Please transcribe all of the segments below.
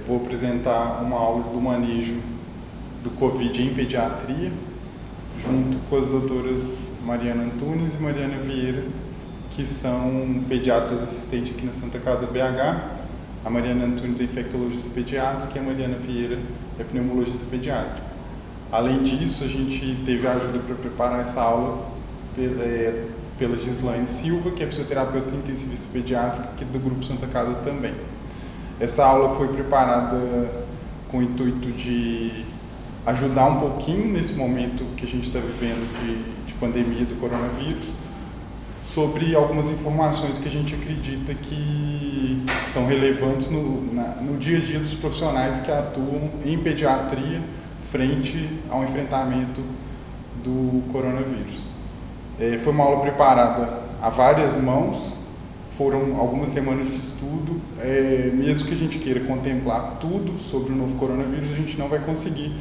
vou apresentar uma aula do manejo do Covid em pediatria, junto com as doutoras Mariana Antunes e Mariana Vieira, que são pediatras assistentes aqui na Santa Casa BH. A Mariana Antunes é infectologista pediátrica e a Mariana Vieira é pneumologista pediátrica. Além disso, a gente teve a ajuda para preparar essa aula pela Gislaine Silva, que é fisioterapeuta intensivista pediátrica aqui do Grupo Santa Casa também. Essa aula foi preparada com o intuito de ajudar um pouquinho nesse momento que a gente está vivendo de pandemia do coronavírus, sobre algumas informações que a gente acredita que são relevantes no dia a dia dos profissionais que atuam em pediatria frente ao enfrentamento do coronavírus. Foi uma aula preparada a várias mãos, foram algumas semanas de estudo. Mesmo que a gente queira contemplar tudo sobre o novo coronavírus, a gente não vai conseguir.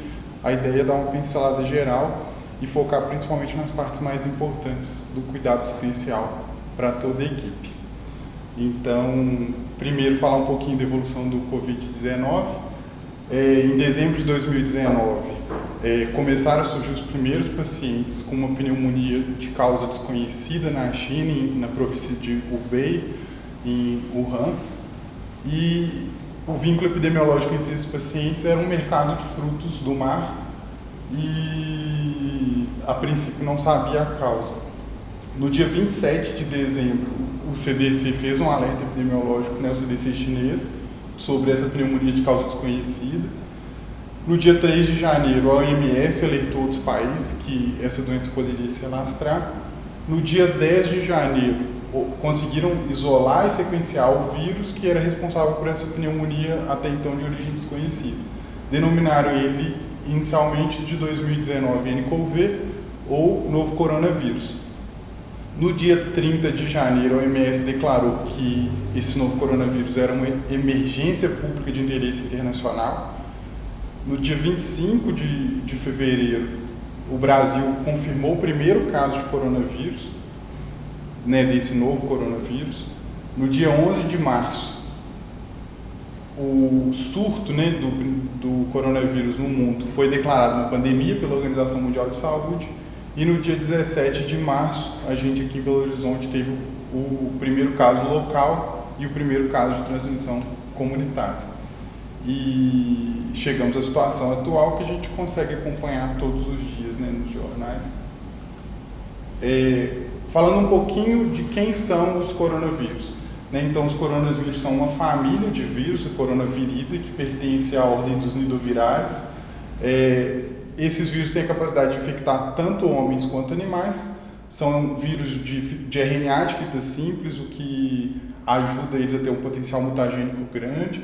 A ideia é dar uma pincelada geral e focar principalmente nas partes mais importantes do cuidado assistencial para toda a equipe. Então, primeiro falar um pouquinho da evolução do Covid-19. Em dezembro de 2019, começaram a surgir os primeiros pacientes com uma pneumonia de causa desconhecida na China, na província de Hubei, em Wuhan. E o vínculo epidemiológico entre esses pacientes era um mercado de frutos do mar e, a princípio, não sabia a causa. No dia 27 de dezembro, o CDC fez um alerta epidemiológico, o CDC chinês, sobre essa pneumonia de causa desconhecida. No dia 3 de janeiro, a OMS alertou outros países que essa doença poderia se alastrar. No dia 10 de janeiro, conseguiram isolar e sequenciar o vírus que era responsável por essa pneumonia até então de origem desconhecida. Denominaram ele inicialmente de 2019 nCoV ou novo coronavírus. No dia 30 de janeiro, a OMS declarou que esse novo coronavírus era uma emergência pública de interesse internacional. No dia 25 de fevereiro, o Brasil confirmou o primeiro caso de coronavírus, desse novo coronavírus. No dia 11 de março, o surto do coronavírus no mundo foi declarado uma pandemia pela Organização Mundial de Saúde. E no dia 17 de março, a gente aqui em Belo Horizonte teve o primeiro caso local e o primeiro caso de transmissão comunitária. E chegamos à situação atual que a gente consegue acompanhar todos os dias nos jornais. Falando um pouquinho de quem são os coronavírus. Então, os coronavírus são uma família de vírus, a coronaviridae, que pertence à ordem dos nidovirais. Esses vírus têm a capacidade de infectar tanto homens quanto animais. São vírus de RNA de fita simples, o que ajuda eles a ter um potencial mutagênico grande.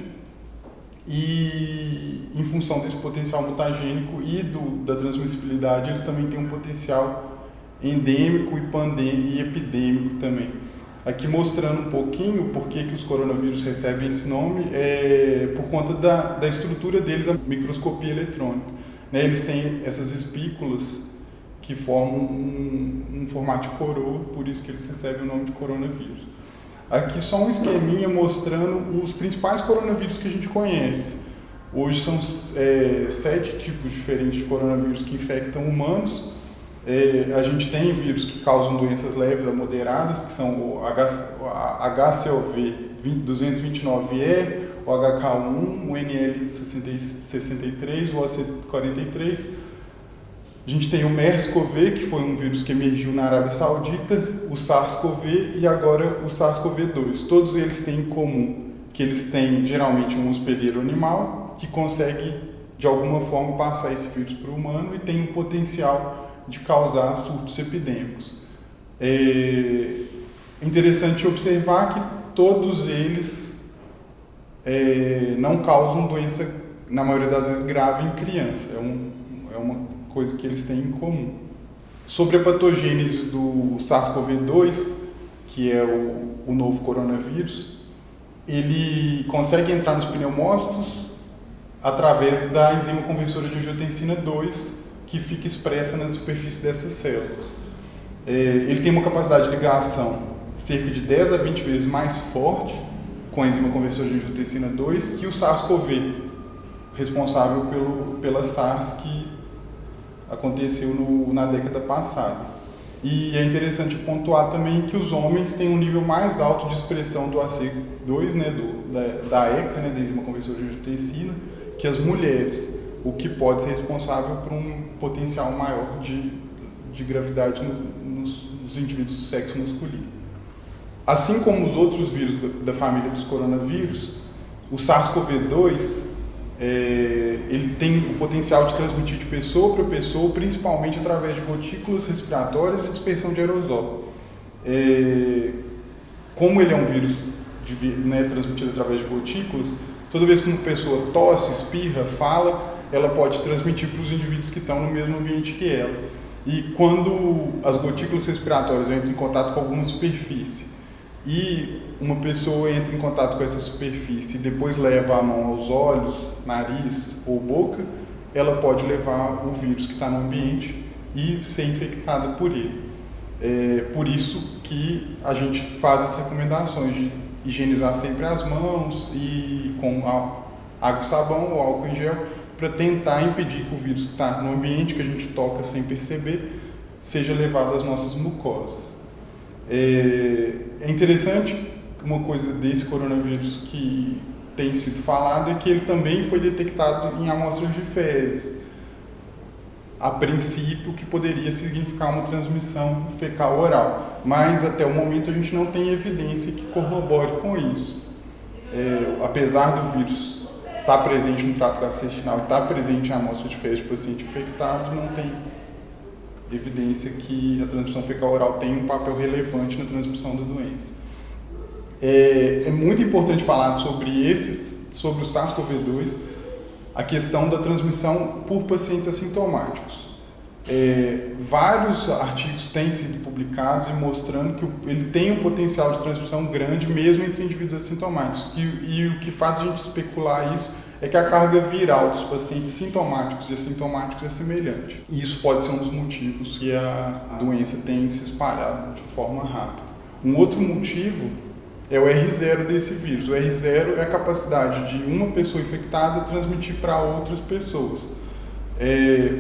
E, em função desse potencial mutagênico e da transmissibilidade, eles também têm um potencial endêmico e epidêmico também. Aqui mostrando um pouquinho por que os coronavírus recebem esse nome, por conta da estrutura deles, a microscopia eletrônica. Eles têm essas espículas que formam um formato de coroa, por isso que eles recebem o nome de coronavírus. Aqui só um esqueminha mostrando os principais coronavírus que a gente conhece. Hoje são 7 tipos diferentes de coronavírus que infectam humanos. A gente tem vírus que causam doenças leves a moderadas, que são o HCOV 229E, o HK1, o NL63, o OC43. A gente tem o MERS-CoV, que foi um vírus que emergiu na Arábia Saudita, o SARS-CoV e agora o SARS-CoV-2. Todos eles têm em comum que eles têm geralmente um hospedeiro animal que consegue de alguma forma passar esse vírus para o humano e tem um potencial de causar surtos epidêmicos. É interessante observar que todos eles não causam doença, na maioria das vezes, grave em criança. É uma coisa que eles têm em comum. Sobre a patogênese do SARS-CoV-2, que é o novo coronavírus, ele consegue entrar nos pneumócitos através da enzima conversora de angiotensina 2, que fica expressa na superfície dessas células. Ele tem uma capacidade de ligação cerca de 10 a 20 vezes mais forte com a enzima conversora de angiotensina 2 que o SARS-CoV, responsável pela SARS que aconteceu na década passada. E é interessante pontuar também que os homens têm um nível mais alto de expressão do AC2, né, da ECA, né, da enzima conversora de angiotensina, que as mulheres, o que pode ser responsável por um potencial maior de gravidade nos indivíduos do sexo masculino. Assim como os outros vírus da família dos coronavírus, o SARS-CoV-2 ele tem o potencial de transmitir de pessoa para pessoa, principalmente através de gotículas respiratórias e dispersão de aerosol. Como ele é um vírus transmitido através de gotículas, toda vez que uma pessoa tosse, espirra, fala, ela pode transmitir para os indivíduos que estão no mesmo ambiente que ela. E quando as gotículas respiratórias entram em contato com alguma superfície e uma pessoa entra em contato com essa superfície e depois leva a mão aos olhos, nariz ou boca, ela pode levar o vírus que está no ambiente e ser infectada por ele. Por isso que a gente faz as recomendações de higienizar sempre as mãos e com água e sabão ou álcool em gel para tentar impedir que o vírus que está no ambiente, que a gente toca sem perceber, seja levado às nossas mucosas. É interessante uma coisa desse coronavírus que tem sido falado é que ele também foi detectado em amostras de fezes. A princípio, que poderia significar uma transmissão fecal oral, mas até o momento a gente não tem evidência que corrobore com isso. Apesar do vírus estar presente no trato gastrointestinal e estar presente em amostra de fezes de paciente infectado, não tem evidência que a transmissão fecal oral tem um papel relevante na transmissão da doença. É muito importante falar sobre o SARS-CoV-2, a questão da transmissão por pacientes assintomáticos. Vários artigos têm sido publicados e mostrando que ele tem um potencial de transmissão grande mesmo entre indivíduos assintomáticos. E o que faz a gente especular isso é que a carga viral dos pacientes sintomáticos e assintomáticos é semelhante. E isso pode ser um dos motivos que a doença tem se espalhado de forma rápida. Um outro motivo é o R0 desse vírus. O R0 é a capacidade de uma pessoa infectada transmitir para outras pessoas.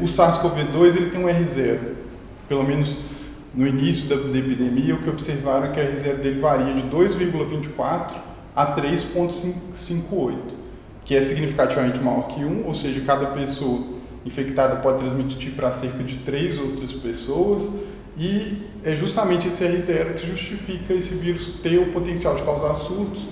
O SARS-CoV-2 ele tem um R0, pelo menos no início da epidemia, o que observaram é que o R0 dele varia de 2,24 a 3,58, que é significativamente maior que 1, ou seja, cada pessoa infectada pode transmitir para cerca de 3 outras pessoas, e é justamente esse R0 que justifica esse vírus ter o potencial de causar surtos,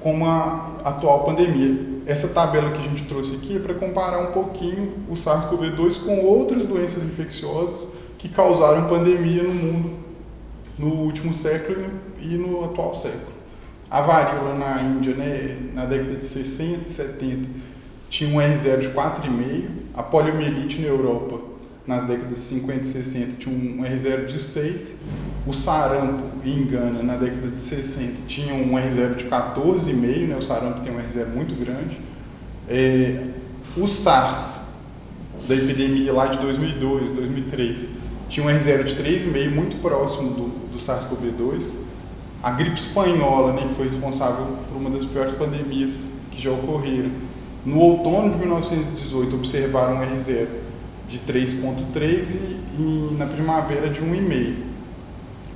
como a atual pandemia. Essa tabela que a gente trouxe aqui é para comparar um pouquinho o SARS-CoV-2 com outras doenças infecciosas que causaram pandemia no mundo no último século e no atual século. A varíola na Índia, né, na década de 60 e 70, tinha um R0 de 4,5. A poliomielite na Europa, nas décadas de 50 e 60, tinha um R0 de 6. O sarampo em Gana, na década de 60, tinha um R0 de 14,5, né? O sarampo tem um R0 muito grande. O SARS, da epidemia lá de 2002, 2003, tinha um R0 de 3,5, muito próximo do SARS-CoV-2. A gripe espanhola, né, que foi responsável por uma das piores pandemias que já ocorreram, no outono de 1918 observaram um R0 de 3,3 e na primavera de 1,5.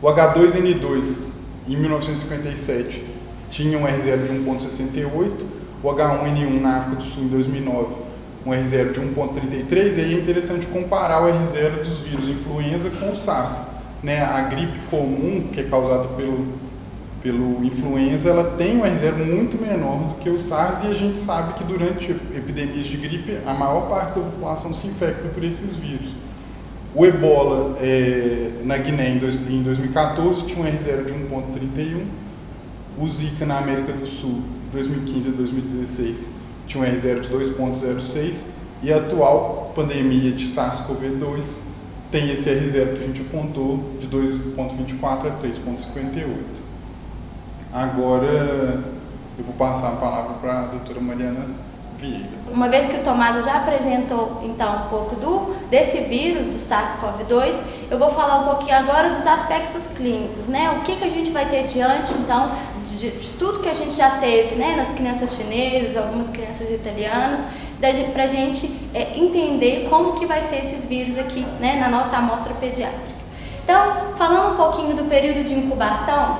O H2N2, em 1957, tinha um R0 de 1,68. O H1N1 na África do Sul, em 2009, um R0 de 1,33. E aí é interessante comparar o R0 dos vírus influenza com o SARS. Né? A gripe comum, que é causada pelo influenza, ela tem um R0 muito menor do que o SARS, e a gente sabe que durante epidemias de gripe, a maior parte da população se infecta por esses vírus. O Ebola na Guiné em 2014 tinha um R0 de 1,31. O Zika na América do Sul, 2015 a 2016, tinha um R0 de 2,06. E a atual pandemia de SARS-CoV-2 tem esse R0 que a gente apontou de 2,24 a 3,58. Agora eu vou passar a palavra para a doutora Mariana Vieira. Uma vez que o Tomás já apresentou então um pouco desse vírus, do SARS-CoV-2, eu vou falar um pouquinho agora dos aspectos clínicos, né? O que a gente vai ter diante então de tudo que a gente já teve, né, nas crianças chinesas, algumas crianças italianas, para a gente entender como que vai ser esses vírus aqui, né, na nossa amostra pediátrica. Então, falando um pouquinho do período de incubação,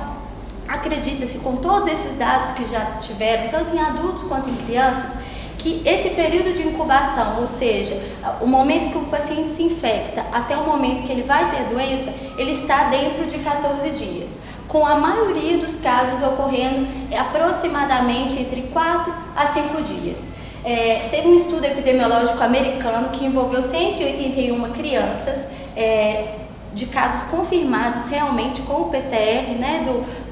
acredita-se, com todos esses dados que já tiveram, tanto em adultos quanto em crianças, que esse período de incubação, ou seja, o momento que o paciente se infecta até o momento que ele vai ter doença, ele está dentro de 14 dias, com a maioria dos casos ocorrendo aproximadamente entre 4 a 5 dias. Teve um estudo epidemiológico americano que envolveu 181 crianças de casos confirmados realmente com o PCR, né,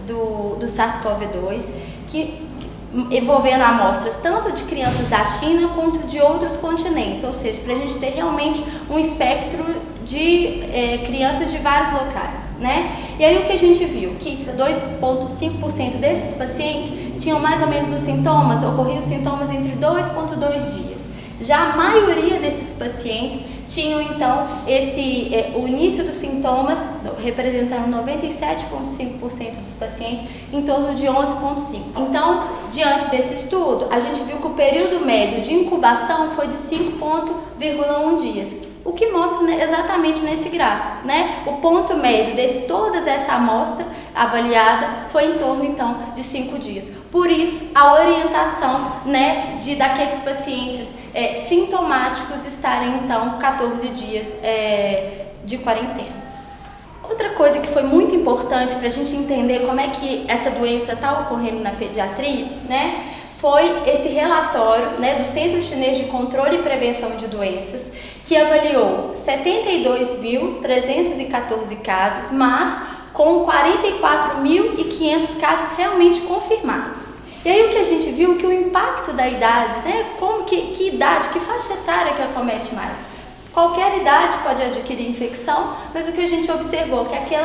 do SARS-CoV-2, envolvendo amostras tanto de crianças da China quanto de outros continentes, ou seja, para a gente ter realmente um espectro de crianças de vários locais, né? E aí o que a gente viu? Que 2,5% desses pacientes tinham mais ou menos os sintomas, ocorriam os sintomas entre 2,2 dias. Já a maioria desses pacientes tinham então o início dos sintomas, representando 97,5% dos pacientes, em torno de 11,5%. Então, diante desse estudo, a gente viu que o período médio de incubação foi de 5,1 dias, o que mostra, né, exatamente nesse gráfico, né? O ponto médio de toda essa amostra avaliada foi em torno então de 5 dias. Por isso, a orientação, né, daqueles pacientes sintomáticos estarem então 14 dias de quarentena. Outra coisa que foi muito importante para a gente entender como é que essa doença está ocorrendo na pediatria, né, foi esse relatório, né, do Centro Chinês de Controle e Prevenção de Doenças, que avaliou 72.314 casos, mas com 44.500 casos realmente confirmados. E aí o que a gente viu que o impacto da idade, né, que idade, que faixa etária que acomete mais? Qualquer idade pode adquirir infecção, mas o que a gente observou é que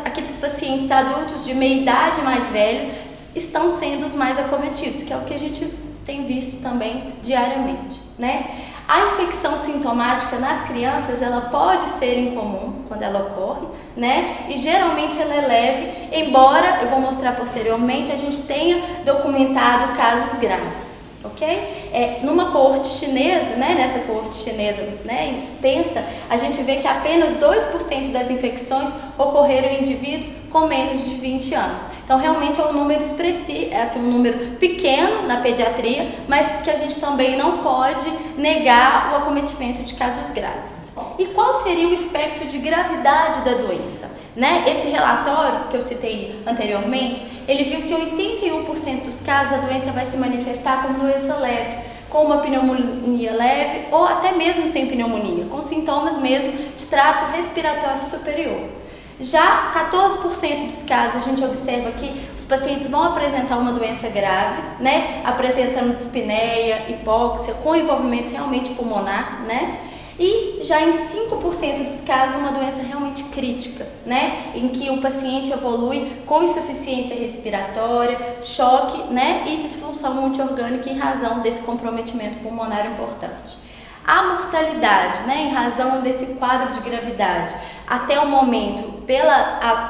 aqueles pacientes adultos de meia idade mais velho estão sendo os mais acometidos, que é o que a gente tem visto também diariamente, né? A infecção sintomática nas crianças, ela pode ser incomum quando ela ocorre, né? E geralmente ela é leve, embora, eu vou mostrar posteriormente, a gente tenha documentado casos graves, ok? Numa coorte chinesa, né? Nessa coorte chinesa, né, extensa, a gente vê que apenas 2% das infecções ocorreram em indivíduos com menos de 20 anos. Então, realmente é um número expressivo, assim, um número pequeno na pediatria, mas que a gente também não pode negar o acometimento de casos graves. E qual seria o espectro de gravidade da doença? Né? Esse relatório que eu citei anteriormente, ele viu que 81% dos casos a doença vai se manifestar como doença leve, com uma pneumonia leve ou até mesmo sem pneumonia, com sintomas mesmo de trato respiratório superior. Já 14% dos casos a gente observa que os pacientes vão apresentar uma doença grave, né, apresentando dispneia, hipóxia, com envolvimento realmente pulmonar, né? E já em 5% dos casos uma doença realmente crítica, né, em que o paciente evolui com insuficiência respiratória, choque, né, e disfunção multiorgânica em razão desse comprometimento pulmonar importante. A mortalidade, né, em razão desse quadro de gravidade, até o momento,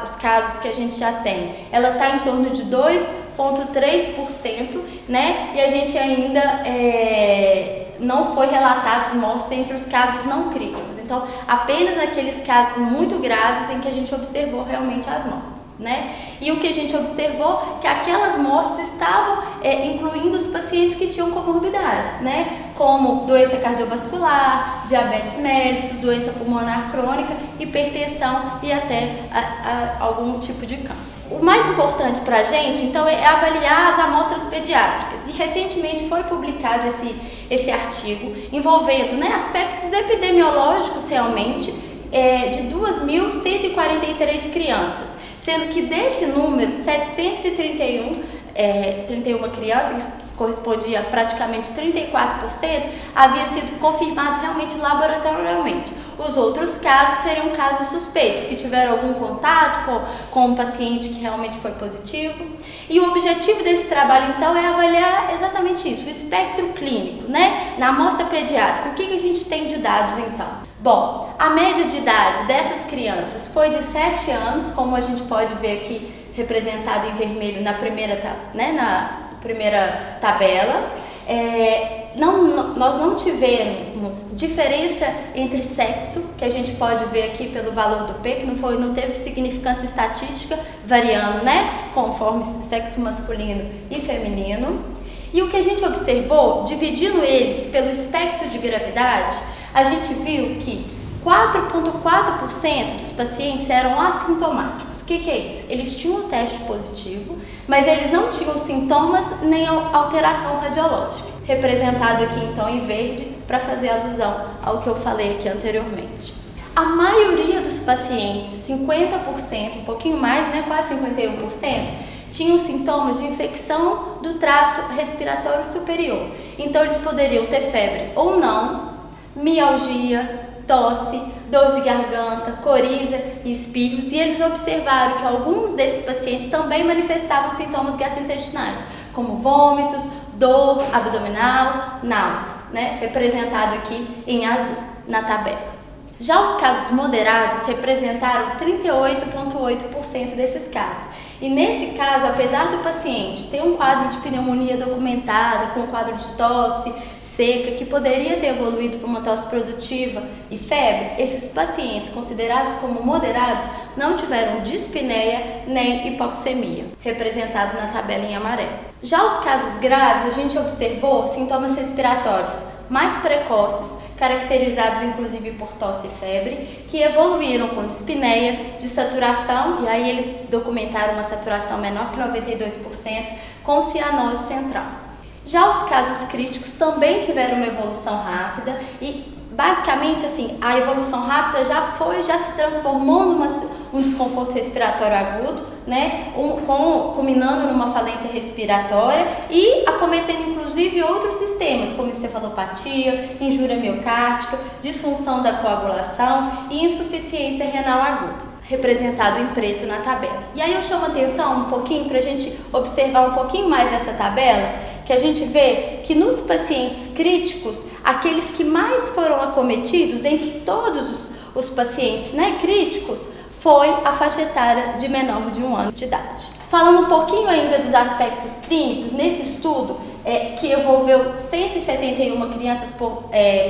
os casos que a gente já tem, ela está em torno de 2,3%, né, e a gente ainda não foi relatados mortes entre os casos não críticos. Então, apenas naqueles casos muito graves em que a gente observou realmente as mortes, né? E o que a gente observou que aquelas mortes estavam incluindo os pacientes que tinham comorbidades, né? Como doença cardiovascular, diabetes mellitus, doença pulmonar crônica, hipertensão e até algum tipo de câncer. O mais importante para a gente, então, é avaliar as amostras pediátricas. E recentemente foi publicado esse artigo envolvendo, né, aspectos epidemiológicos realmente de 2.143 crianças, sendo que desse número, 731 crianças, que correspondia a praticamente 34%, havia sido confirmado realmente laboratorialmente. Os outros casos seriam casos suspeitos, que tiveram algum contato com um paciente que realmente foi positivo. E o objetivo desse trabalho, então, é avaliar exatamente isso, o espectro clínico, né? Na amostra pediátrica, o que a gente tem de dados, então? Bom, a média de idade dessas crianças foi de 7 anos, como a gente pode ver aqui representado em vermelho na primeira tabela. nós não tivemos diferença entre sexo, que a gente pode ver aqui pelo valor do P, que não teve significância estatística variando, né, conforme sexo masculino e feminino. E o que a gente observou, dividindo eles pelo espectro de gravidade, a gente viu que 4,4% dos pacientes eram assintomáticos. O que é isso? Eles tinham o teste positivo, mas eles não tinham sintomas nem alteração radiológica, representado aqui então em verde, para fazer alusão ao que eu falei aqui anteriormente. A maioria dos pacientes, 50%, um pouquinho mais, né, quase 51%, tinham sintomas de infecção do trato respiratório superior. Então eles poderiam ter febre ou não, mialgia, tosse, dor de garganta, coriza e espirros, e eles observaram que alguns desses pacientes também manifestavam sintomas gastrointestinais, como vômitos, dor abdominal, náuseas, né? Representado aqui em azul na tabela. Já os casos moderados representaram 38,8% desses casos. E nesse caso, apesar do paciente ter um quadro de pneumonia documentada, com um quadro de tosse seca, que poderia ter evoluído para uma tosse produtiva e febre, esses pacientes considerados como moderados não tiveram dispneia nem hipoxemia, representado na tabela em amarelo. Já os casos graves, a gente observou sintomas respiratórios mais precoces, caracterizados inclusive por tosse e febre, que evoluíram com dispneia, de saturação, e aí eles documentaram uma saturação menor que 92%, com cianose central. Já os casos críticos também tiveram uma evolução rápida e, basicamente, assim, a evolução rápida já se transformou num desconforto respiratório agudo, né, culminando numa falência respiratória e acometendo, inclusive, outros sistemas, como encefalopatia, injúria miocárdica, disfunção da coagulação e insuficiência renal aguda, representado em preto na tabela. E aí eu chamo a atenção um pouquinho para a gente observar um pouquinho mais dessa tabela, que a gente vê que nos pacientes críticos, aqueles que mais foram acometidos, dentre todos os pacientes, né, críticos, foi a faixa etária de menor de 1 ano de idade. Falando um pouquinho ainda dos aspectos clínicos, nesse estudo que envolveu 171 crianças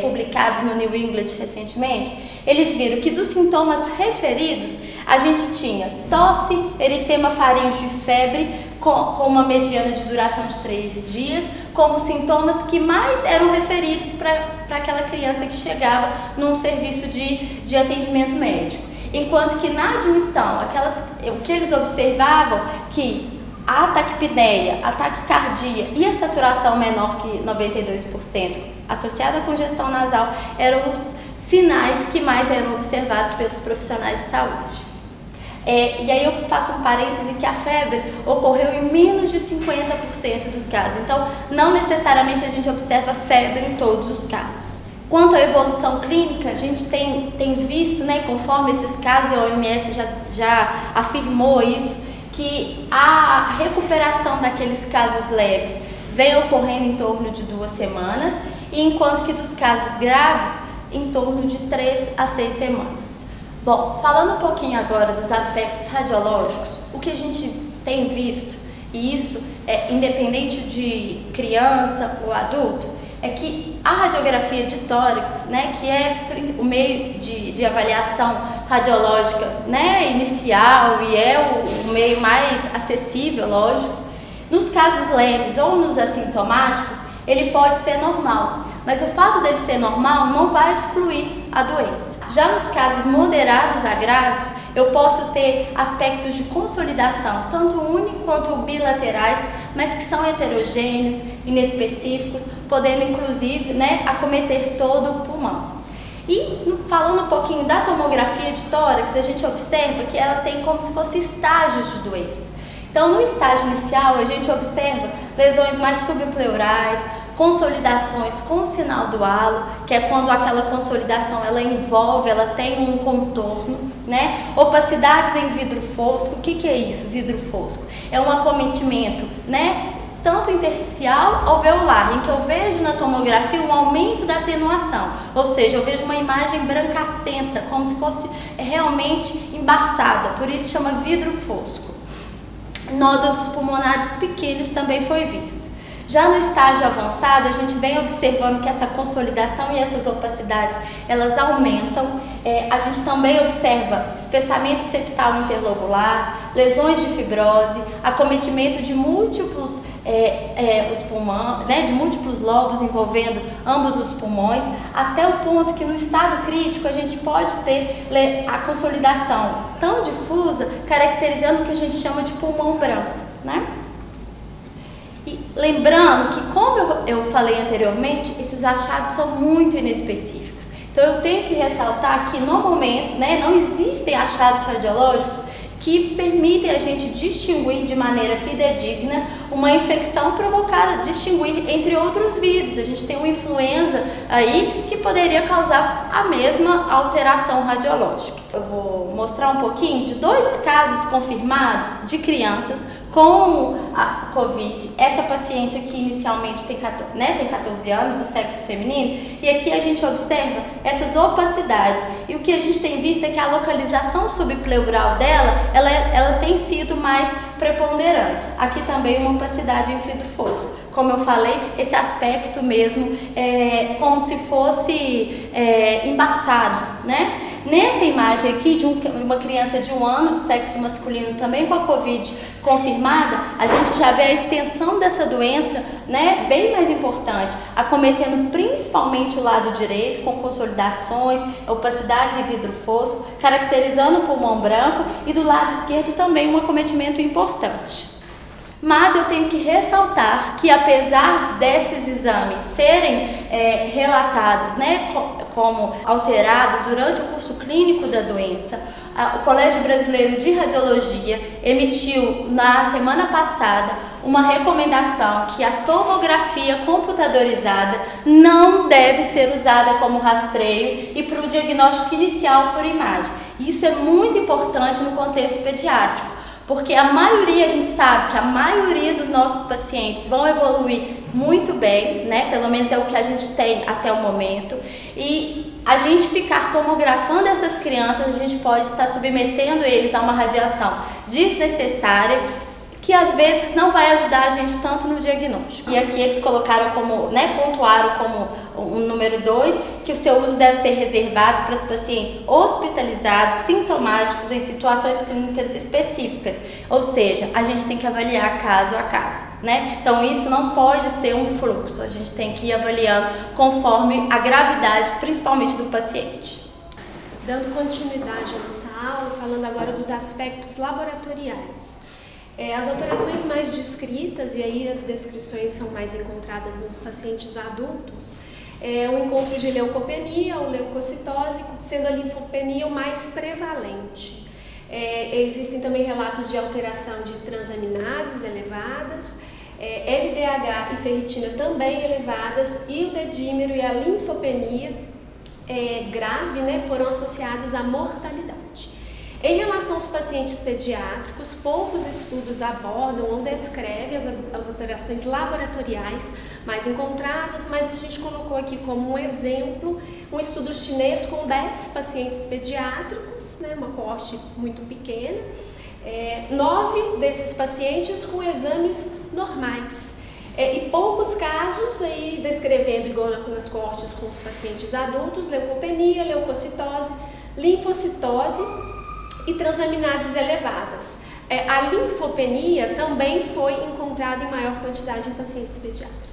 publicados no New England recentemente, eles viram que dos sintomas referidos, a gente tinha tosse, eritema faríngeo e febre, com uma mediana de duração de 3 dias, como sintomas que mais eram referidos para aquela criança que chegava num serviço de atendimento médico. Enquanto que na admissão, o que eles observavam que a taquipneia, a taquicardia e a saturação menor que 92%, associada à congestão nasal, eram os sinais que mais eram observados pelos profissionais de saúde. E aí eu faço um parêntese que a febre ocorreu em menos de 50% dos casos. Então, não necessariamente a gente observa febre em todos os casos. Quanto à evolução clínica, a gente tem visto, né, conforme esses casos, a OMS já afirmou isso, que a recuperação daqueles casos leves vem ocorrendo em torno de 2 semanas, enquanto que dos casos graves, em torno de 3 a 6 semanas. Bom, falando um pouquinho agora dos aspectos radiológicos, o que a gente tem visto, e isso é independente de criança ou adulto, é que a radiografia de tórax, né, que é o meio de avaliação radiológica, né, inicial e é o meio mais acessível, lógico, nos casos leves ou nos assintomáticos, ele pode ser normal, mas o fato dele ser normal não vai excluir a doença. Já nos casos moderados a graves, eu posso ter aspectos de consolidação, tanto uni quanto bilaterais, mas que são heterogêneos, inespecíficos, podendo inclusive, né, acometer todo o pulmão. E falando um pouquinho da tomografia de tórax, a gente observa que ela tem como se fosse estágios de doença. Então, no estágio inicial, a gente observa lesões mais subpleurais, consolidações com o sinal do halo, que é quando aquela consolidação ela envolve, ela tem um contorno, né? Opacidades em vidro fosco. O que é isso, vidro fosco? É um acometimento, né, tanto intersticial ou veolar, em que eu vejo na tomografia um aumento da atenuação, ou seja, eu vejo uma imagem brancacenta, como se fosse realmente embaçada, por isso chama vidro fosco. Nódulos pulmonares pequenos também foi visto. Já no estágio avançado, a gente vem observando que essa consolidação e essas opacidades, elas aumentam. A gente também observa espessamento septal interlobular, lesões de fibrose, acometimento de múltiplos os pulmões, né, de múltiplos lobos envolvendo ambos os pulmões, até o ponto que no estado crítico a gente pode ter a consolidação tão difusa, caracterizando o que a gente chama de pulmão branco, né? E lembrando que, como eu falei anteriormente, esses achados são muito inespecíficos. Então eu tenho que ressaltar que no momento, né, não existem achados radiológicos que permitem a gente distinguir de maneira fidedigna uma infecção provocada, distinguir entre outros vírus. A gente tem uma influenza aí que poderia causar a mesma alteração radiológica. Eu vou mostrar um pouquinho de 2 casos confirmados de crianças com a Covid. Essa paciente aqui inicialmente tem 14 anos, do sexo feminino, e aqui a gente observa essas opacidades. E o que a gente tem visto é que a localização subpleural dela, ela tem sido mais preponderante. Aqui também uma opacidade em fio fosso. Como eu falei, esse aspecto mesmo é como se fosse embaçado, né? Nessa imagem aqui de uma criança de 1 ano, do sexo masculino, também com a Covid confirmada, a gente já vê a extensão dessa doença, né, bem mais importante, acometendo principalmente o lado direito, com consolidações, opacidades e vidro fosco, caracterizando o pulmão branco, e do lado esquerdo também um acometimento importante. Mas eu tenho que ressaltar que, apesar desses exames serem relatados, né, como alterados durante o curso clínico da doença, o Colégio Brasileiro de Radiologia emitiu na semana passada uma recomendação que a tomografia computadorizada não deve ser usada como rastreio e para o diagnóstico inicial por imagem. Isso é muito importante no contexto pediátrico, porque a gente sabe que a maioria dos nossos pacientes vão evoluir muito bem, né? Pelo menos é o que a gente tem até o momento. E a gente ficar tomografando essas crianças, a gente pode estar submetendo eles a uma radiação desnecessária, que às vezes não vai ajudar a gente tanto no diagnóstico. E aqui eles colocaram como, né, pontuaram como o número 2, que o seu uso deve ser reservado para os pacientes hospitalizados, sintomáticos, em situações clínicas específicas. Ou seja, a gente tem que avaliar caso a caso, né? Então isso não pode ser um fluxo, a gente tem que ir avaliando conforme a gravidade, principalmente do paciente. Dando continuidade à nossa aula, falando agora dos aspectos laboratoriais. As alterações mais descritas, e aí as descrições são mais encontradas nos pacientes adultos, o encontro de leucopenia ou leucocitose, sendo a linfopenia o mais prevalente. Existem também relatos de alteração de transaminases elevadas, LDH e ferritina também elevadas, e o dedímero e a linfopenia grave, né, foram associados à mortalidade. Em relação aos pacientes pediátricos, poucos estudos abordam ou descrevem as alterações laboratoriais mais encontradas, mas a gente colocou aqui como um exemplo um estudo chinês com 10 pacientes pediátricos, né, uma coorte muito pequena, 9 desses pacientes com exames normais. E poucos casos aí descrevendo, igual nas coortes com os pacientes adultos, leucopenia, leucocitose, linfocitose e transaminases elevadas. A linfopenia também foi encontrada em maior quantidade em pacientes pediátricos.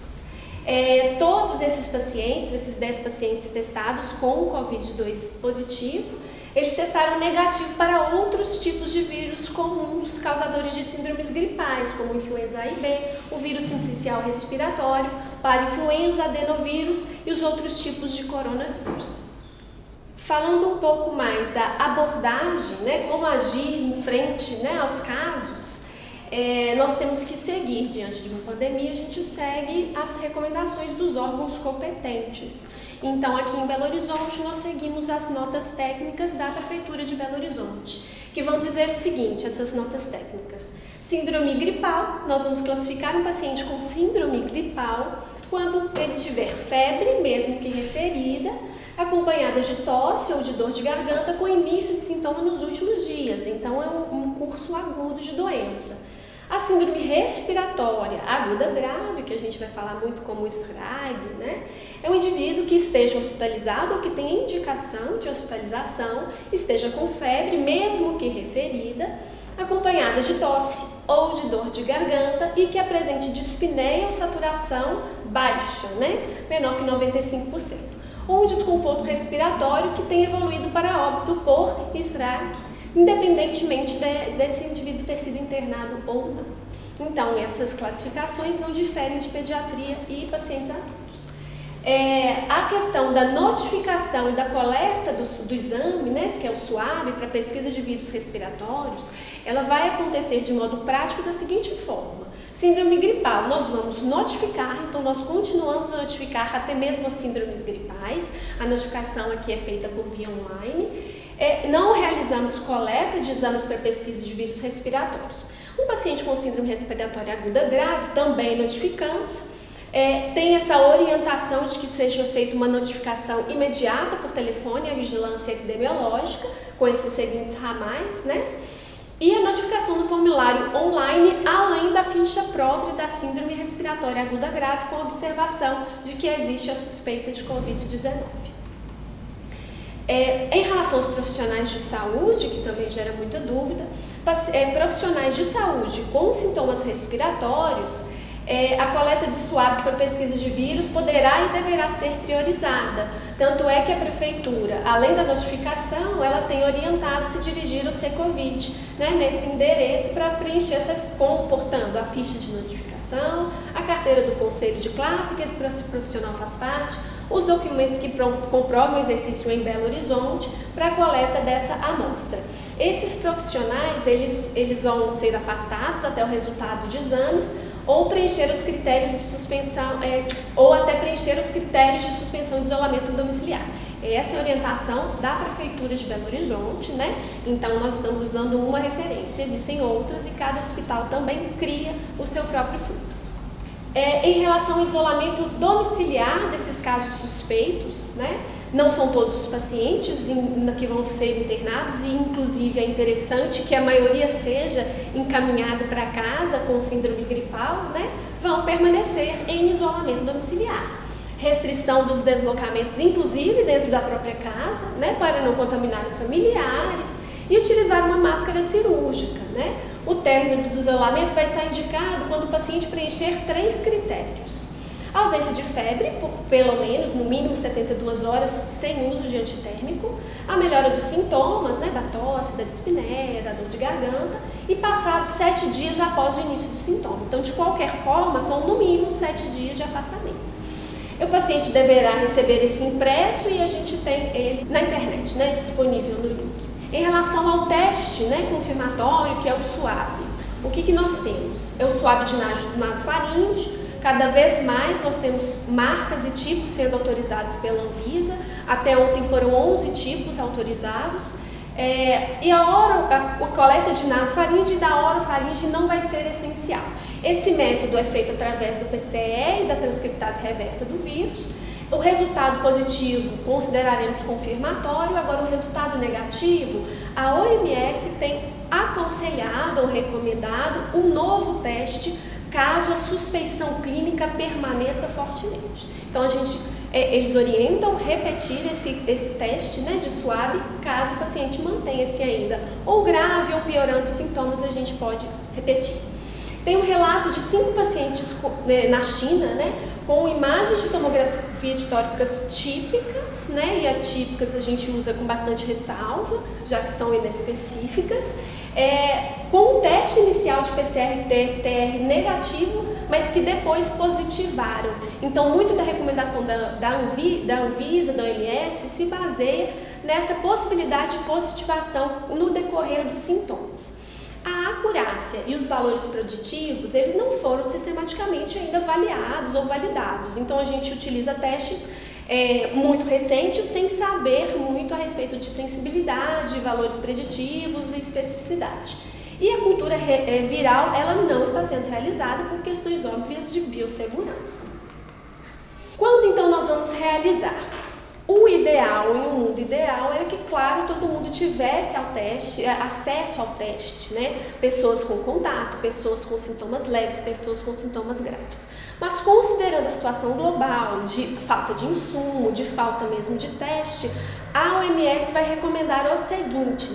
Todos esses pacientes, esses 10 pacientes testados com Covid-2 positivo, eles testaram negativo para outros tipos de vírus comuns causadores de síndromes gripais, como influenza A e B, o vírus sincicial respiratório, parainfluenza, adenovírus e os outros tipos de coronavírus. Falando um pouco mais da abordagem, né, como agir em frente, né, aos casos, nós temos que seguir, diante de uma pandemia, a gente segue as recomendações dos órgãos competentes. Então, aqui em Belo Horizonte, nós seguimos as notas técnicas da Prefeitura de Belo Horizonte, que vão dizer o seguinte, essas notas técnicas. Síndrome gripal, nós vamos classificar um paciente com síndrome gripal quando ele tiver febre, mesmo que referida, acompanhada de tosse ou de dor de garganta com início de sintoma nos últimos dias, então é um curso agudo de doença. A síndrome respiratória aguda grave, que a gente vai falar muito como SRAG, né? É um indivíduo que esteja hospitalizado ou que tenha indicação de hospitalização, esteja com febre, mesmo que referida, acompanhada de tosse ou de dor de garganta e que apresente dispneia ou saturação baixa, né? Menor que 95%. Ou um desconforto respiratório que tenha evoluído para óbito por SRAG, independentemente desse indivíduo ter sido internado ou não. Então, essas classificações não diferem de pediatria e pacientes adultos. A questão da notificação e da coleta do exame, né, que é o SWAB, para pesquisa de vírus respiratórios, ela vai acontecer de modo prático da seguinte forma. Síndrome gripal, nós vamos notificar, então nós continuamos a notificar até mesmo as síndromes gripais. A notificação aqui é feita por via online. Não realizamos coleta de exames para pesquisa de vírus respiratórios. Um paciente com síndrome respiratória aguda grave, também notificamos. Tem essa orientação de que seja feita uma notificação imediata por telefone à vigilância epidemiológica, com esses seguintes ramais, né? E a notificação do formulário online, além da ficha própria da síndrome respiratória aguda grave, com observação de que existe a suspeita de Covid-19. Em relação aos profissionais de saúde, que também gera muita dúvida, profissionais de saúde com sintomas respiratórios, a coleta do SWAB para pesquisa de vírus poderá e deverá ser priorizada. Tanto é que a prefeitura, além da notificação, ela tem orientado se dirigir ao Secovid, né, nesse endereço para preencher, comportando a ficha de notificação, a carteira do conselho de classe, que esse profissional faz parte, os documentos que comprovam o exercício em Belo Horizonte para a coleta dessa amostra. Esses profissionais, eles vão ser afastados até o resultado de exames ou preencher os critérios de suspensão, ou até preencher os critérios de suspensão de isolamento domiciliar. Essa é a orientação da Prefeitura de Belo Horizonte, né? Então nós estamos usando uma referência, existem outras e cada hospital também cria o seu próprio fluxo. Em relação ao isolamento domiciliar desses casos suspeitos, né? Não são todos os pacientes que vão ser internados e, inclusive, é interessante que a maioria seja encaminhada para casa com síndrome gripal, né? Vão permanecer em isolamento domiciliar. Restrição dos deslocamentos, inclusive dentro da própria casa, né? Para não contaminar os familiares e utilizar uma máscara cirúrgica, né? O término do isolamento vai estar indicado quando o paciente preencher 3 critérios. A ausência de febre, por pelo menos, no mínimo 72 horas, sem uso de antitérmico, a melhora dos sintomas, né, da tosse, da dispneia, da dor de garganta, e passados 7 dias após o início do sintoma. Então, de qualquer forma, são no mínimo 7 dias de afastamento. O paciente deverá receber esse impresso e a gente tem ele na internet, né, disponível no link. Em relação ao teste, né, confirmatório, que é o SWAB, o que nós temos? É o SWAB de nasofaríngeo. Cada vez mais nós temos marcas e tipos sendo autorizados pela Anvisa. Até ontem foram 11 tipos autorizados. E a coleta de nasofaringe e da orofaringe não vai ser essencial. Esse método é feito através do PCR e da transcriptase reversa do vírus. O resultado positivo consideraremos confirmatório, agora o resultado negativo, a OMS tem aconselhado ou recomendado um novo teste caso a suspeição clínica permaneça fortemente. Então, eles orientam repetir esse teste, né, de SWAB, caso o paciente mantenha-se ainda ou grave ou piorando os sintomas, a gente pode repetir. Tem um relato de 5 pacientes na China, né, com imagens de tomografia de tópicas típicas, né, e atípicas a gente usa com bastante ressalva, já que são inespecíficas, com o teste inicial de PCR-TR negativo, mas que depois positivaram. Então, muito da recomendação da Anvisa, da OMS, se baseia nessa possibilidade de positivação no decorrer dos sintomas. A acurácia e os valores preditivos, eles não foram sistematicamente ainda avaliados ou validados. Então, a gente utiliza testes muito recentes sem saber muito a respeito de sensibilidade, valores preditivos e especificidade. E a cultura viral, ela não está sendo realizada por questões óbvias de biossegurança. Quando, então, nós vamos realizar? O ideal, em um mundo ideal, era que, claro, todo mundo tivesse acesso ao teste, né? Pessoas com contato, pessoas com sintomas leves, pessoas com sintomas graves. Mas considerando a situação global de falta de insumo, de falta mesmo de teste, a OMS vai recomendar o seguinte,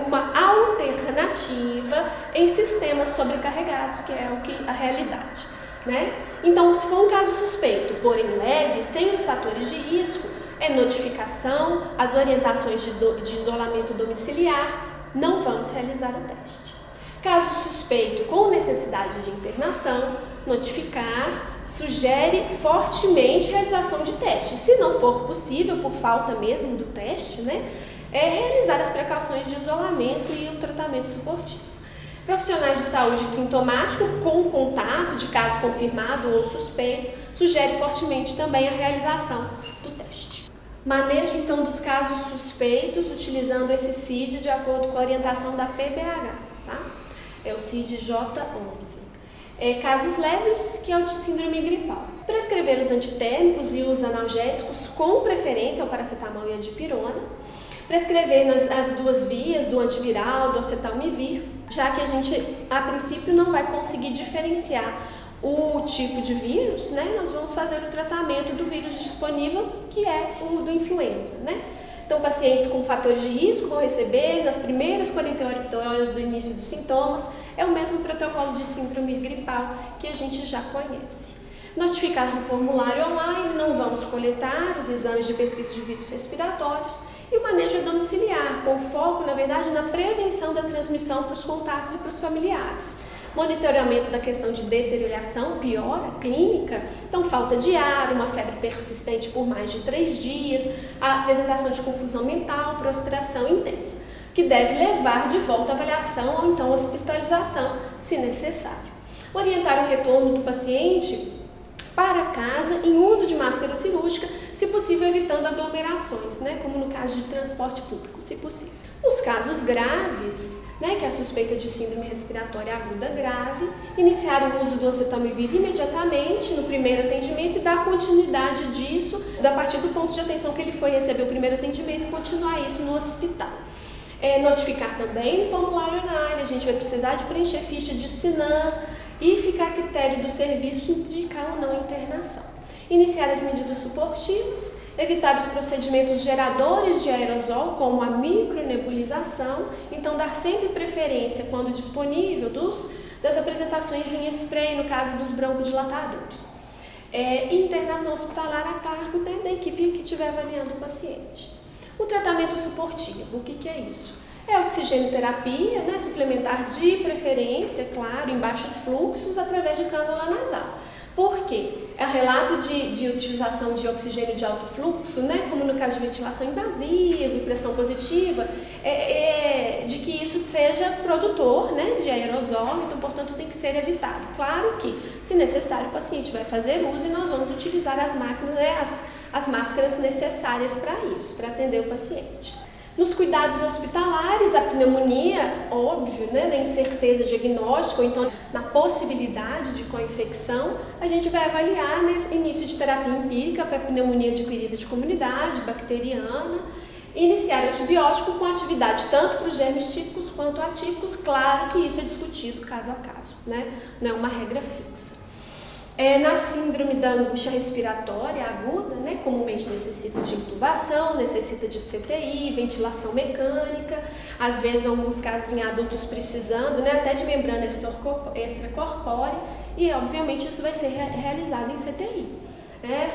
uma alternativa em sistemas sobrecarregados, que é a realidade, né? Então, se for um caso suspeito, porém leve, sem os fatores de risco, é notificação, as orientações de isolamento domiciliar, não vamos realizar o teste. Caso suspeito com necessidade de internação, notificar, sugere fortemente a realização de teste. Se não for possível, por falta mesmo do teste, né, realizar as precauções de isolamento e o tratamento suportivo. Profissionais de saúde sintomático com contato de caso confirmado ou suspeito, sugere fortemente também a realização do teste. Manejo, então, dos casos suspeitos, utilizando esse CID de acordo com a orientação da PBH, tá? É o CID-J11. Casos leves, que é o de síndrome gripal. Prescrever os antitérmicos e os analgésicos, com preferência ao paracetamol e a dipirona. Prescrever as duas vias do antiviral, do acetalmivir, já que a gente, a princípio, não vai conseguir diferenciar o tipo de vírus, né? Nós vamos fazer o tratamento do vírus disponível, que é o do influenza, né? Então, pacientes com fatores de risco vão receber nas primeiras 48 horas do início dos sintomas, é o mesmo protocolo de síndrome gripal que a gente já conhece. Notificar no formulário online, não vamos coletar os exames de pesquisa de vírus respiratórios e o manejo domiciliar, com foco, na verdade, na prevenção da transmissão para os contatos e para os familiares. Monitoramento da questão de deterioração, piora clínica, então falta de ar, uma febre persistente por mais de 3 dias, a apresentação de confusão mental, prostração intensa, que deve levar de volta à avaliação ou então hospitalização, se necessário. Orientar o retorno do paciente para casa em uso de máscara cirúrgica, se possível evitando aglomerações, né, como no caso de transporte público, se possível. Nos casos graves, né, que é a suspeita de síndrome respiratória aguda grave, iniciar o uso do acetalmivir imediatamente no primeiro atendimento e dar continuidade disso, a partir do ponto de atenção que ele foi receber o primeiro atendimento, e continuar isso no hospital. Notificar também no formulário online, a gente vai precisar de preencher ficha de SINAM e ficar a critério do serviço indicar ou não internação. Iniciar as medidas suportivas, evitar os procedimentos geradores de aerosol, como a micronebulização, então dar sempre preferência, quando disponível, das apresentações em spray, no caso dos broncodilatadores. Internação hospitalar a cargo da equipe que estiver avaliando o paciente. O tratamento suportivo, o que é isso? É oxigenoterapia, né, suplementar de preferência, claro, em baixos fluxos, através de cânula nasal. Por quê? É relato de utilização de oxigênio de alto fluxo, né, como no caso de ventilação invasiva e pressão positiva, de que isso seja produtor, né, de aerosol, então, portanto, tem que ser evitado. Claro que, se necessário, o paciente vai fazer uso e nós vamos utilizar as máquinas, né, as máscaras necessárias para isso, para atender o paciente. Nos cuidados hospitalares, a pneumonia, óbvio, né, na incerteza diagnóstica, ou então na possibilidade de co-infecção, a gente vai avaliar nesse início de terapia empírica para pneumonia adquirida de comunidade, bacteriana, e iniciar antibiótico com atividade tanto para os germes típicos quanto atípicos, claro que isso é discutido caso a caso, né, não é uma regra fixa. Na síndrome da angústia respiratória aguda, né, comumente necessita de intubação, necessita de CTI, ventilação mecânica, às vezes, em alguns casos em adultos precisando, né, até de membrana extracorpórea, e obviamente isso vai ser realizado em CTI.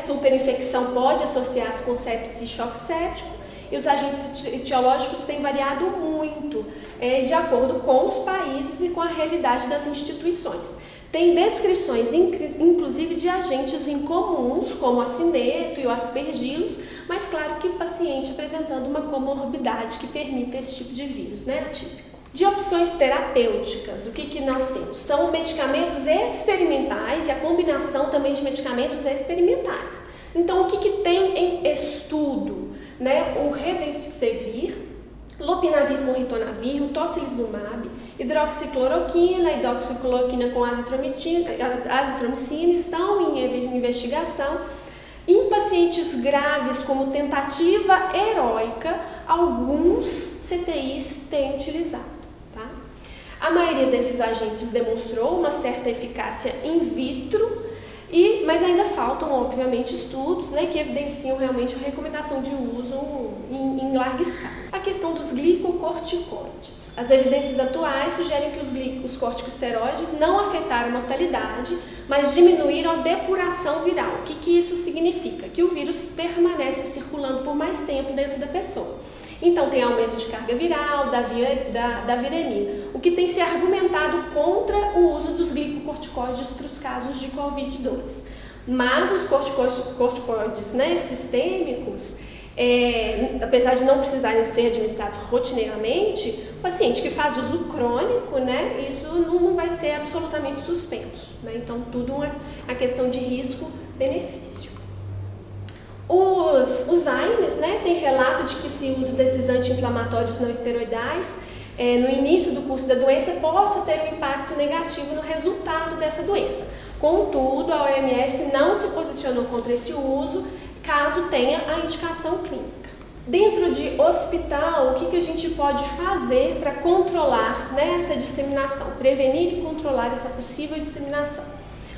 Superinfecção pode associar-se com sepse e choque séptico, e os agentes etiológicos têm variado muito, de acordo com os países e com a realidade das instituições. Tem descrições, inclusive, de agentes incomuns, como o acineto e o aspergilos, mas claro que o paciente apresentando uma comorbidade que permita esse tipo de vírus, né, atípico. De opções terapêuticas, o que nós temos? São medicamentos experimentais e a combinação também de medicamentos experimentais. Então, o que tem em estudo? Né? O Remdesivir, lopinavir com ritonavir, o tocilizumab, hidroxicloroquina, com azitromicina estão em investigação. Em Em pacientes graves, como tentativa heróica, alguns CTIs têm utilizado. Tá? A maioria desses agentes demonstrou uma certa eficácia in vitro, mas ainda faltam, obviamente, estudos, né, que evidenciam realmente a recomendação de uso em larga escala. A questão dos glicocorticoides. As evidências atuais sugerem que os corticosteroides não afetaram a mortalidade, mas diminuíram a depuração viral. O que isso significa? Que o vírus permanece circulando por mais tempo dentro da pessoa. Então, tem aumento de carga viral, da viremia, o que tem se argumentado contra o uso dos glicocorticoides para os casos de Covid-2. Mas os corticoides, né, sistêmicos, apesar de não precisarem ser administrados rotineiramente, o paciente que faz uso crônico, né, isso não vai ser absolutamente suspenso. Né? Então, tudo é a questão de risco-benefício. Os AINES, né, tem relato de que esse uso desses anti-inflamatórios não esteroidais no início do curso da doença possa ter um impacto negativo no resultado dessa doença. Contudo, a OMS não se posicionou contra esse uso caso tenha a indicação clínica. Dentro de hospital, o que a gente pode fazer para controlar, né, essa disseminação, prevenir e controlar essa possível disseminação?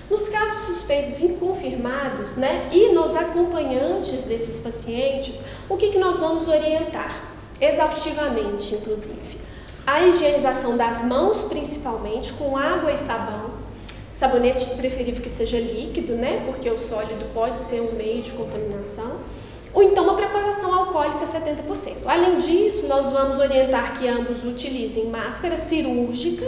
Nos casos suspeitos inconfirmados, né, e nos acompanhantes desses pacientes, o que nós vamos orientar? Exaustivamente, inclusive. A higienização das mãos, principalmente, com água e sabão. Sabonete preferível que seja líquido, né, porque o sólido pode ser um meio de contaminação. Ou então uma preparação alcoólica 70%. Além disso, nós vamos orientar que ambos utilizem máscara cirúrgica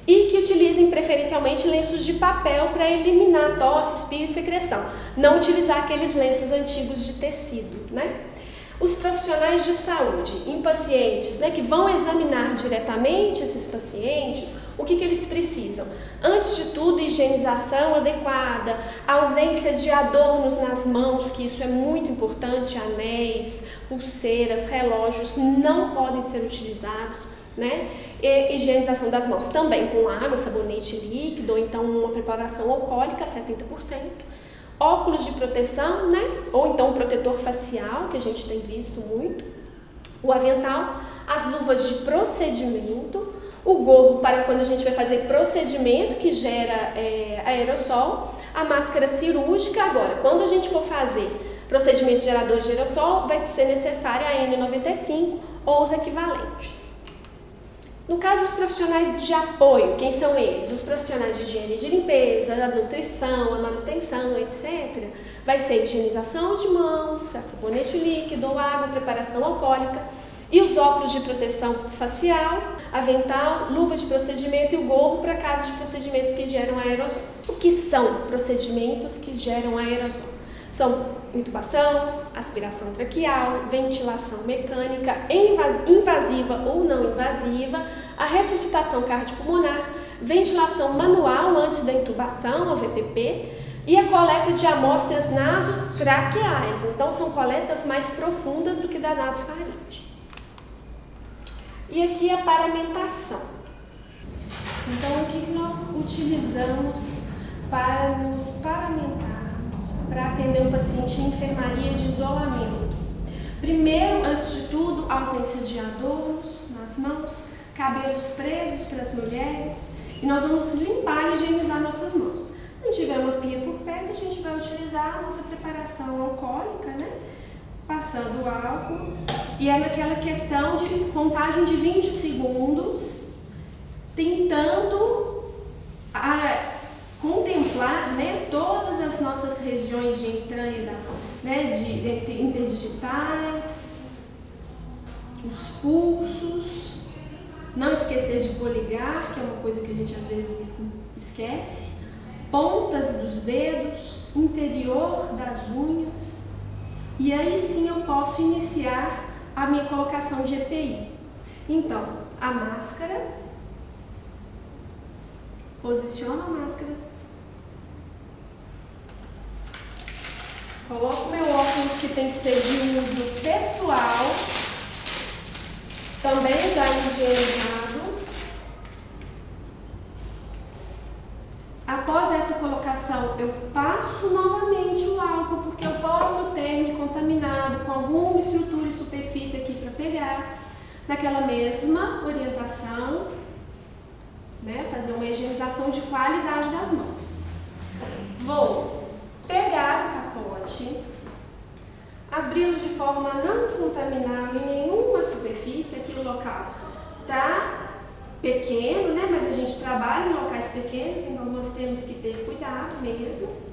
e que utilizem preferencialmente lenços de papel para eliminar tosse, espirro e secreção. Não utilizar aqueles lenços antigos de tecido, né? Os profissionais de saúde em pacientes, né, que vão examinar diretamente esses pacientes, o que eles precisam? Antes de tudo, higienização adequada, ausência de adornos nas mãos, que isso é muito importante, anéis, pulseiras, relógios não podem ser utilizados, né? E higienização das mãos também com água, sabonete líquido, ou então uma preparação alcoólica, 70%. Óculos de proteção, né? Ou então um protetor facial, que a gente tem visto muito. O avental, as luvas de procedimento, o gorro para quando a gente vai fazer procedimento que gera aerossol, a máscara cirúrgica. Agora, quando a gente for fazer procedimento gerador de aerossol, vai ser necessária a N95 ou os equivalentes. No caso dos profissionais de apoio, quem são eles? Os profissionais de higiene e de limpeza, a nutrição, a manutenção, etc. Vai ser higienização de mãos, sabonete líquido ou água, preparação alcoólica. E os óculos de proteção facial, avental, luva de procedimento e o gorro para casos de procedimentos que geram aerosol. O que são procedimentos que geram aerosol? São intubação, aspiração traqueal, ventilação mecânica, invasiva ou não invasiva, a ressuscitação cardiopulmonar, ventilação manual antes da intubação, a VPP, e a coleta de amostras nasotraqueais. Então, são coletas mais profundas do que da nasofaringe. E aqui a paramentação. Então, o que nós utilizamos para nos paramentarmos, para atender um paciente em enfermaria de isolamento? Primeiro, antes de tudo, ausência de adornos nas mãos, cabelos presos para as mulheres, e nós vamos limpar e higienizar nossas mãos. Se não tiver uma pia por perto, a gente vai utilizar a nossa preparação alcoólica, né? Passando o álcool, e é naquela questão de contagem de 20 segundos, tentando contemplar, né, todas as nossas regiões de entranha, né, de interdigitais, os pulsos, não esquecer de poligar, que é uma coisa que a gente às vezes esquece, pontas dos dedos, interior das unhas, e aí sim eu posso iniciar a minha colocação de EPI. Então, a máscara, posiciono a máscara, coloco meu óculos que tem que ser de uso pessoal, também já higienizado. Após essa colocação, eu passo novamente o álcool, porque eu posso contaminado, com alguma estrutura e superfície aqui para pegar, naquela mesma orientação, né, fazer uma higienização de qualidade das mãos. Vou pegar o capote, abri-lo de forma a não contaminá-lo em nenhuma superfície. Aqui o local está pequeno, né, mas a gente trabalha em locais pequenos, então nós temos que ter cuidado mesmo.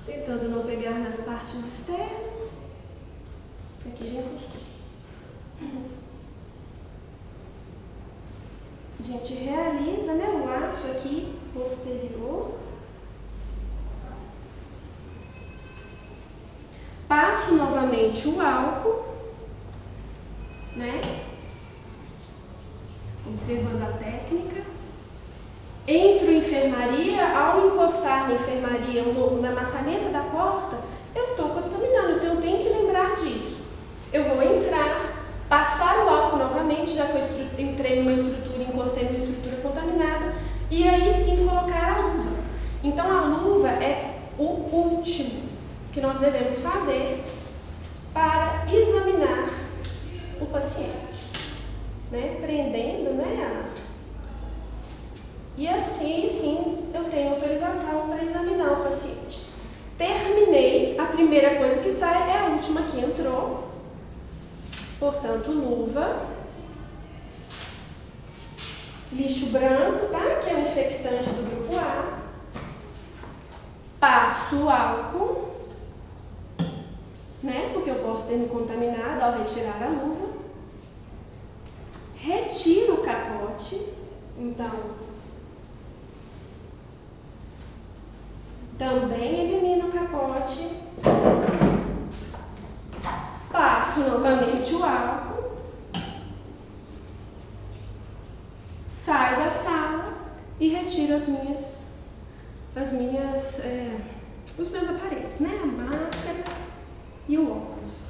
Tentando não pegar nas partes externas. Aqui já encostou. A gente realiza, né, o laço aqui posterior. Passo novamente o álcool, né? Observando a técnica. Entro em enfermaria, ao encostar na enfermaria, na maçaneta da porta, eu estou contaminando, então eu tenho que lembrar disso. Eu vou entrar, passar o álcool novamente, já que eu entrei numa estrutura, encostei numa estrutura contaminada, e aí sim colocar a luva. Então a luva é o último que nós devemos fazer para examinar o paciente, né? Prendendo, né? E assim, sim, eu tenho autorização para examinar o paciente. Terminei, a primeira coisa que sai é a última que entrou. Portanto, luva, lixo branco, tá? Que é o infectante do grupo A. Passo o álcool, né? Porque eu posso ter me contaminado ao retirar a luva. Retiro o capote, então também elimino o capote, passo novamente o álcool, saio da sala e retiro os meus aparelhos, né? A máscara e o óculos,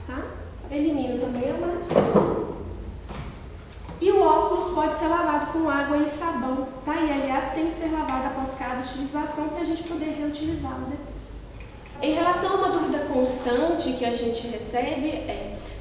tá? Elimino também a máscara. E o óculos pode ser lavado com água e sabão, tá? E aliás tem que ser lavado após cada utilização para a gente poder reutilizá-lo depois. Em relação a uma dúvida constante que a gente recebe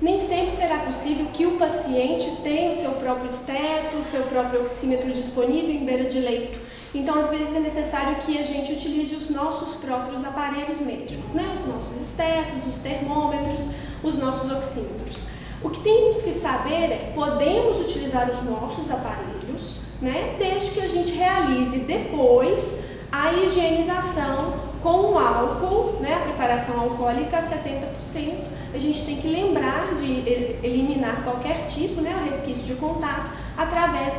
nem sempre será possível que o paciente tenha o seu próprio esteto, o seu próprio oxímetro disponível em beira de leito. Então, às vezes é necessário que a gente utilize os nossos próprios aparelhos médicos, né? Os nossos estetos, os termômetros, os nossos oxímetros. O que temos que saber é, podemos utilizar os nossos aparelhos, né, desde que a gente realize depois a higienização com o álcool, né, a preparação alcoólica a 70%. A gente tem que lembrar de eliminar qualquer tipo, né, o resquício de contato através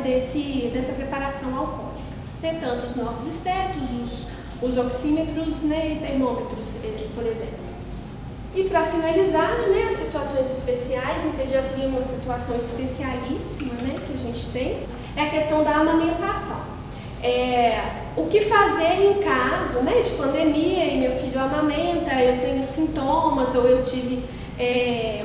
dessa preparação alcoólica. Tem tanto os nossos estetos, os oxímetros, né, e termômetros, por exemplo. E para finalizar, né, as situações especiais, em pediatria uma situação especialíssima, né, que a gente tem, é a questão da amamentação. O que fazer em caso, né, de pandemia e meu filho amamenta, eu tenho sintomas ou eu tive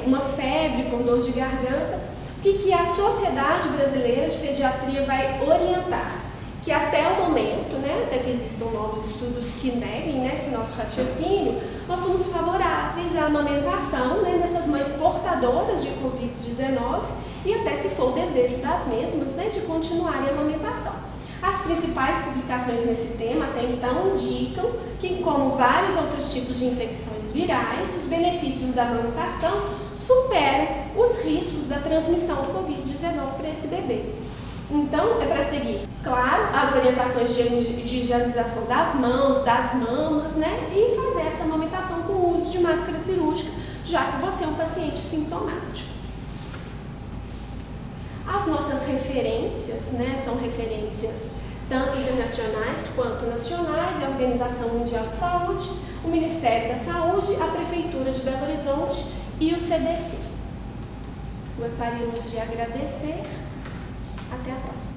uma febre com dor de garganta, o que a Sociedade Brasileira de Pediatria vai orientar? Que até o momento, né, até que existam novos estudos que neguem, né, esse nosso raciocínio, nós somos favoráveis à amamentação, né, dessas mães portadoras de Covid-19 e até se for o desejo das mesmas, né, de continuarem a amamentação. As principais publicações nesse tema até então indicam que, como vários outros tipos de infecções virais, os benefícios da amamentação superam os riscos da transmissão do Covid-19 para esse bebê. Então, é para seguir, claro, as orientações de higienização das mãos, das mamas, né? E fazer essa amamentação com o uso de máscara cirúrgica, já que você é um paciente sintomático. As nossas referências, né, são referências tanto internacionais quanto nacionais, a Organização Mundial de Saúde, o Ministério da Saúde, a Prefeitura de Belo Horizonte e o CDC. Gostaríamos de agradecer. Até a próxima.